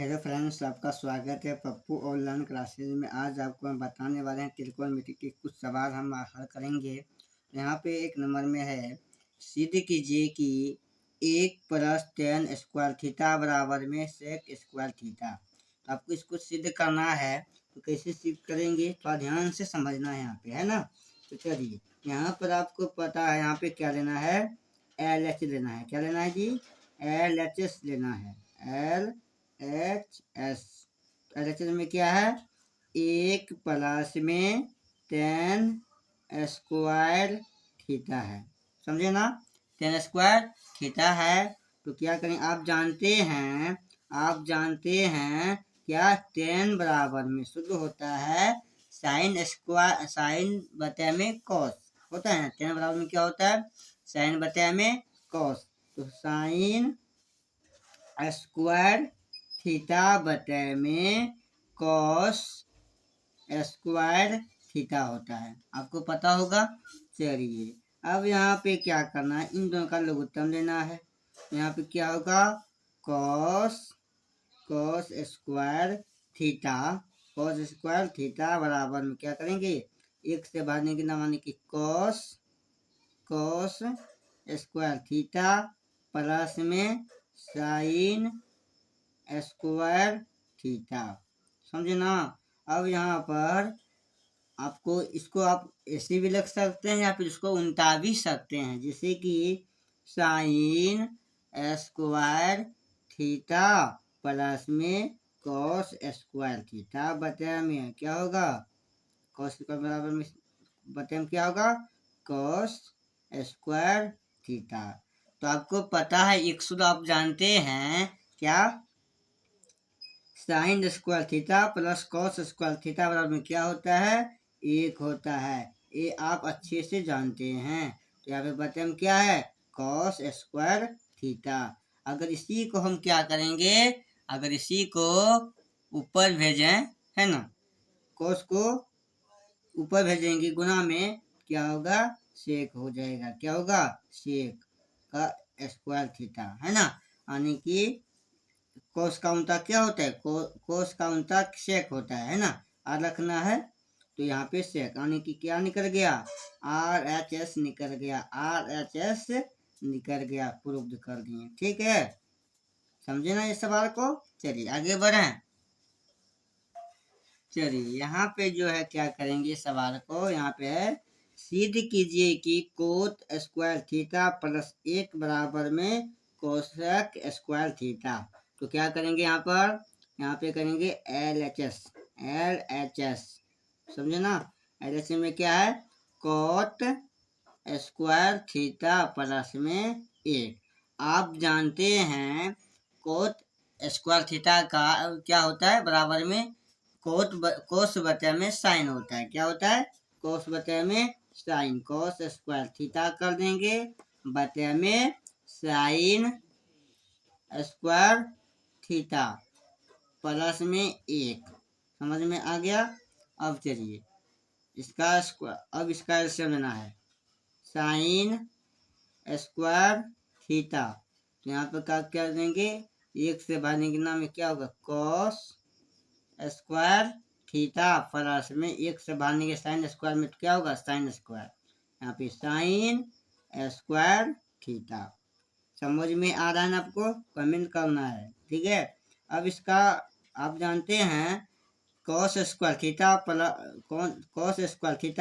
Hello friends, आपका स्वागत है पप्पू ऑनलाइन क्लासेस में। आज आपको हम बताने वाले हैं त्रिकोणमिति के कुछ सवाल हम हल करेंगे। यहाँ पे एक नंबर में है, सिद्ध कीजिए कि 1 + tan² थीटा बराबर में sec² थीटा। तो आपको इसको सिद्ध करना है, तो कैसे सिद्ध करेंगे थोड़ा ध्यान से समझना है यहाँ पे, है ना। तो चलिए, यहाँ पर आपको पता है यहाँ पे क्या लेना है, LH लेना है। क्या लेना है जी? LHS लेना है। LHS। LHS में क्या है? 1 + tan² थीटा है। समझे ना? tan² थीटा है। तो क्या करें, आप जानते हैं क्या tan बराबर में शुद्ध होता है साइन बटे में कॉस होता है ना। tan बराबर में क्या होता है? साइन बटे में कॉस। तो साइन स्क्वायर थीटा बटे में कॉस स्क्वायर थीटा होता है। आपको पता होगा। चलिए, अब यहाँ पे क्या करना है, इन दोनों का लघुत्तम लेना है। यहाँ पे क्या होगा? कॉस स्क्वायर थीटा बराबर में क्या करेंगे, एक से भागने की ना, माने कि कॉस स्क्वायर थीटा प्लस में साइन स्क्वायर थीटा। समझे ना? अब यहाँ पर आपको इसको आप ऐसे भी लिख सकते हैं या फिर इसको उल्टा भी सकते हैं, जैसे कि साइन स्क्वायर थीटा प्लस में कॉस स्क्वायर थीटा बटे में क्या होगा, कॉस स्क्वायर बराबर में बटे में क्या होगा, कॉस स्क्वायर थीटा। तो आपको पता है, एक सूत्र आप जानते हैं क्या, sine square theta plus cos square theta बराबर में क्या होता है, 1 होता है। ये आप अच्छे से जानते हैं। तो यहाँ पे बटे में क्या है, कॉस स्क्वायर थीटा। अगर इसी को हम क्या करेंगे, अगर इसी को ऊपर भेजें, है ना, कॉस को ऊपर भेजेंगे गुना में, क्या होगा, सेक हो जाएगा। क्या होगा? सेक का स्क्वायर थीटा, है ना। यानी कि कोस का उल्टा क्या होता है, कोस का उल्टा सेक होता है ना। आर रखना है, तो यहाँ पे सेक, यानी कि क्या निकल गया, RHS निकल गया, RHS निकल गया। प्रूव कर दिए। ठीक है, समझे ना इस सवाल को। चलिए आगे बढ़ें। चलिए यहाँ पे जो है क्या करेंगे, सवाल को यहाँ पे है, सिद्ध कीजिए कि कोट स्क्वायर थीटा प्लस 1 बराबर में कोसेक स्क्वायर थीटा। तो क्या करेंगे यहाँ पे करेंगे LHS। समझे ना? LHS में क्या है, कोट स्क्वायर थीटा प्लस में 1। आप जानते हैं कोट स्क्वायर थीटा का क्या होता है, बराबर में कोस बटे में साइन होता है। क्या होता है? कोस बटे में साइन। कोस स्क्वायर थीटा कर देंगे बटे में साइन स्क्वायर थीटा प्लस में 1। समझ में आ गया? अब चलिए, अब इसका एलसीएम लेना है, साइन स्क्वायर थीटा। तो यहाँ पर क्या कर देंगे, 1 से भागने के नाम में क्या होगा, कॉस स्क्वायर थीटा प्लस में 1 से भागने के साइन स्क्वायर में क्या होगा, साइन स्क्वायर। यहाँ पे साइन स्क्वायर थीटा। समझ में आ रहा है ना आपको? कमेंट करना है। ठीक है, अब इसका आप जानते हैं cos square theta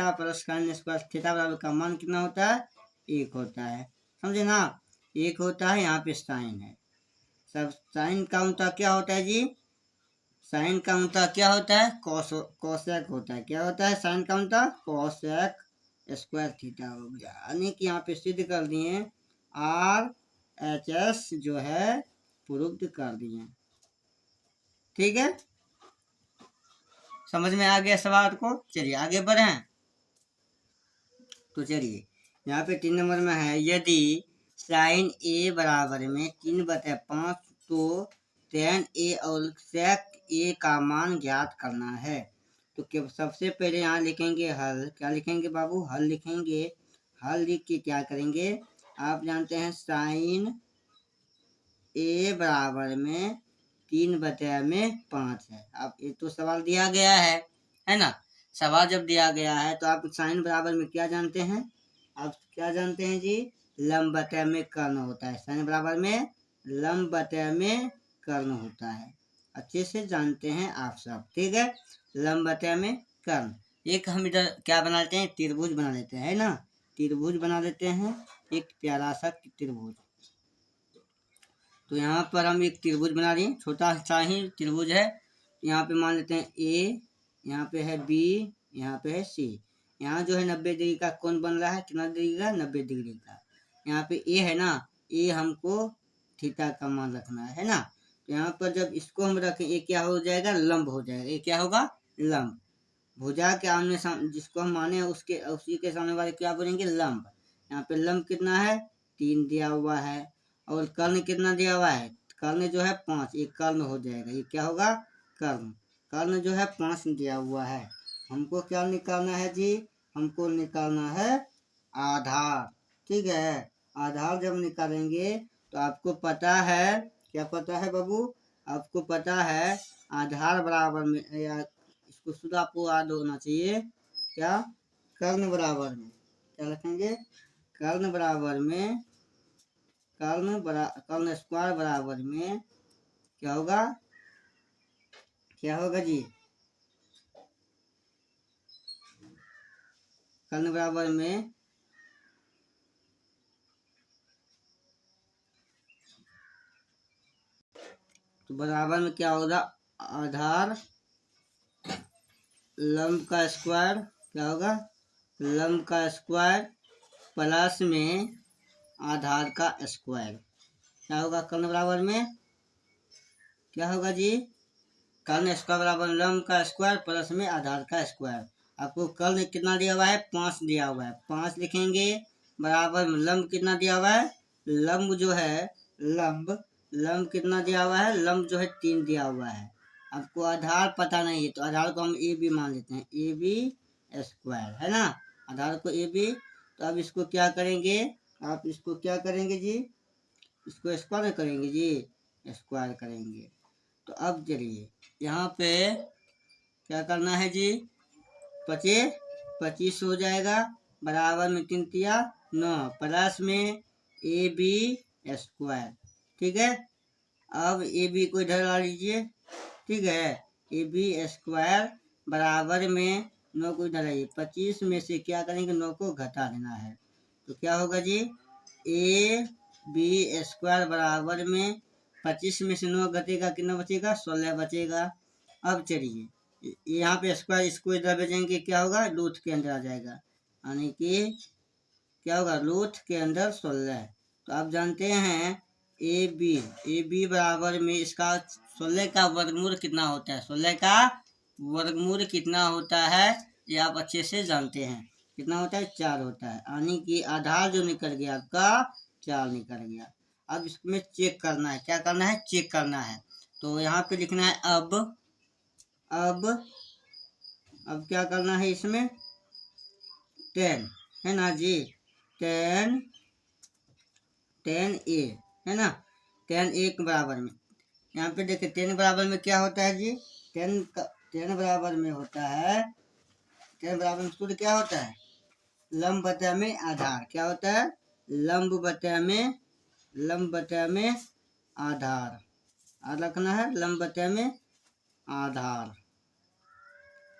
plus sine square theta बराबर का मान कितना होता है, 1 होता है। समझे ना? 1 होता है, यहाँ पे साइन है। सब साइन का उल्टा क्या होता है जी, साइन का उल्टा क्या होता है, कोसेक होता है। क्या होता है साइन का उल्टा, कोसेक स्क्वायर थीटा हो गया। यानी कि यहाँ पे सिद्ध कर दिए, RHS जो है प्रूव्ड कर दिए। ठीक है, समझ में आ गया सवाल को। चलिए आगे बढ़ें। तो चलिए यहाँ पे 3 नंबर में है, यदि साइन A बराबर में 3/5 तो tan A और sec A का मान ज्ञात करना है। तो क्या सबसे पहले यहाँ लिखेंगे हल। क्या लिखेंगे बाबू, हल लिखेंगे। हल लिख के क्या करेंगे, आप जानते हैं साइन A बराबर में 3/5 है। अब ये तो सवाल दिया गया है ना। सवाल जब दिया गया है तो आप साइन बराबर में क्या जानते हैं? आप क्या जानते हैं जी? लंब बटे में कर्ण होता है। साइन बराबर में लंब बटे में कर्ण होता है। अच्छे से जानते हैं आप सब, ठीक है। लंब बटे में कर्ण। एक हम इधर क्या बना लेते हैं? त्रिभुज बना लेते हैं, है ना। त्रिभुज बना लेते हैं, एक प्यारा सा त्रिभुज। तो यहाँ पर हम एक त्रिभुज बना रहे हैं, छोटा सा ही त्रिभुज है। यहाँ पे मान लेते हैं ए, यहाँ पे है बी, यहाँ पे है सी। यहाँ जो है 90 डिग्री का कोण बन रहा है। कितना डिग्री का? 90 डिग्री का। यहाँ पे ए है ना, ए हमको थीटा का मान रखना है ना। तो यहाँ पर जब इसको हम रखें, ए क्या हो जाएगा? लंब हो जाएगा। ए क्या होगा? लंब। भुजा के आमने सामने जिसको हम माने उसके उसी के सामने वाले क्या बोलेंगे? लंब। यहाँ पे लंब कितना है? 3 दिया हुआ है। और कर्ण कितना दिया हुआ है? कर्ण जो है 5। एक कर्ण हो जाएगा। ये क्या होगा? कर्ण। कर्ण जो है 5 दिया हुआ है। हमको क्या निकालना है जी? हमको निकालना है आधार, ठीक है। आधार जब निकालेंगे तो आपको पता है, क्या पता है बाबू? आपको पता है आधार बराबर में, या इसको शुद्ध आपको याद होना चाहिए, क्या? कर्ण बराबर में क्या रखेंगे? कर्ण बराबर में कर्ण स्क्वायर बराबर में क्या होगा? क्या होगा जी? कर्ण बराबर में तो बराबर में क्या होगा? आधार लंब का स्क्वायर, क्या होगा? लंब का स्क्वायर प्लस में आधार का स्क्वायर। क्या होगा? कर्ण बराबर में क्या होगा जी? कर्ण स्क्वायर बराबर लंब का स्क्वायर प्लस में आधार का स्क्वायर। आपको कर्ण कितना दिया हुआ है? 5 दिया हुआ है। 5 लिखेंगे बराबर में लंब कितना दिया हुआ है? लंब जो है लंब कितना दिया हुआ है? लंब जो है 3 दिया हुआ है। आपको आधार पता नहीं है तो आधार को हम ए बी मान लेते हैं। ए बी स्क्वायर, है ना। आधार को ए बी। तो अब इसको क्या करेंगे? आप इसको क्या करेंगे जी? इसको स्क्वायर करेंगे जी। स्क्वायर करेंगे। तो अब चलिए यहाँ पे क्या करना है जी? 25 हो जाएगा बराबर में 3 तिया 9 प्लस में ए बी स्क्वायर, ठीक है। अब ए बी को इधर ला लीजिए, ठीक है। ए बी स्क्वायर बराबर में 9 को इधर आइए। 25 में से क्या करेंगे? 9 को घटा देना है। तो क्या होगा जी? ए बी स्क्वायर बराबर में 25 में से 9 घटेगा, कितना बचेगा? 16 बचेगा। अब चलिए यहाँ पे स्क्वायर, इसको इधर भेजेंगे, क्या होगा? रूट के अंदर आ जाएगा, यानी कि क्या होगा? रूट के अंदर 16। तो आप जानते हैं ए बी बराबर में इसका 16 का वर्गमूल कितना होता है? 16 का वर्गमूल कितना होता है ये आप अच्छे से जानते हैं। कितना होता है? 4 होता है। यानी कि आधार जो निकल गया आपका 4 निकल गया। अब इसमें चेक करना है। क्या करना है? चेक करना है। तो यहाँ पे लिखना है अब क्या करना है? इसमें 10 है ना जी। 10 ए है ना। 10 ए के बराबर में, यहाँ पे देखिए 10 बराबर में क्या होता है जी? 10 बराबर में होता है, 10 बराबर में सूत्र क्या होता है? लंब बटा में आधार। क्या होता है? लंब बटा में आधार। रखना है लंब बटा में आधार।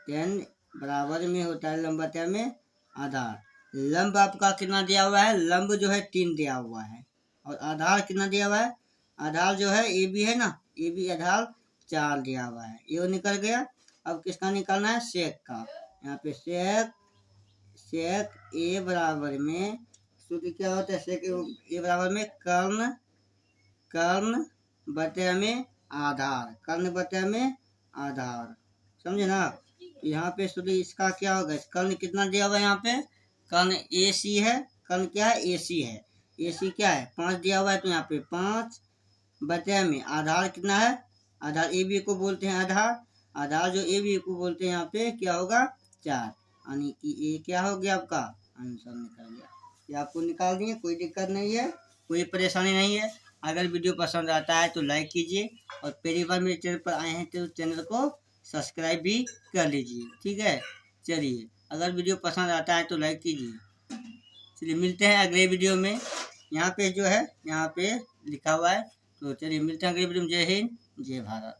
10 बराबर में होता है लंब बटा में आधार। लंब आपका कितना दिया हुआ है? लंब जो है 3 दिया हुआ है। और आधार कितना दिया हुआ है? आधार जो है ए बी है ना, ए बी आधार 4 दिया हुआ है। ये निकल गया। अब किसका निकालना है? सेक का। यहाँ पे सेक ए बराबर में सूत्र क्या होता है? सेक ए बराबर में कर्ण बटे में आधार। कर्ण बटे में आधार, समझे ना। यहाँ पे सूत्र इसका क्या होगा? कर्ण कितना दिया हुआ है? यहाँ पे कर्ण ए सी है। कर्ण क्या है? ए सी है। ए सी क्या है? 5 दिया हुआ है। तो यहाँ पे 5 बटे में आधार कितना है? आधार ए बी को बोलते हैं आधार। आधार जो ए बी को बोलते हैं यहाँ पे क्या होगा? 4। यानी कि ये क्या हो गया? आपका आंसर निकल गया। ये आपको निकाल दिए, कोई दिक्कत नहीं है, कोई परेशानी नहीं है। अगर वीडियो पसंद आता है तो लाइक कीजिए, और पहली बार मेरे चैनल पर आए हैं तो चैनल को सब्सक्राइब भी कर लीजिए। ठीक है, चलिए, अगर वीडियो पसंद आता है तो लाइक कीजिए। चलिए मिलते हैं अगले वीडियो में। यहाँ पे जो है यहाँ पे लिखा हुआ है, तो चलिए मिलते हैं अगले वीडियो में। जय हिंद, जय भारत।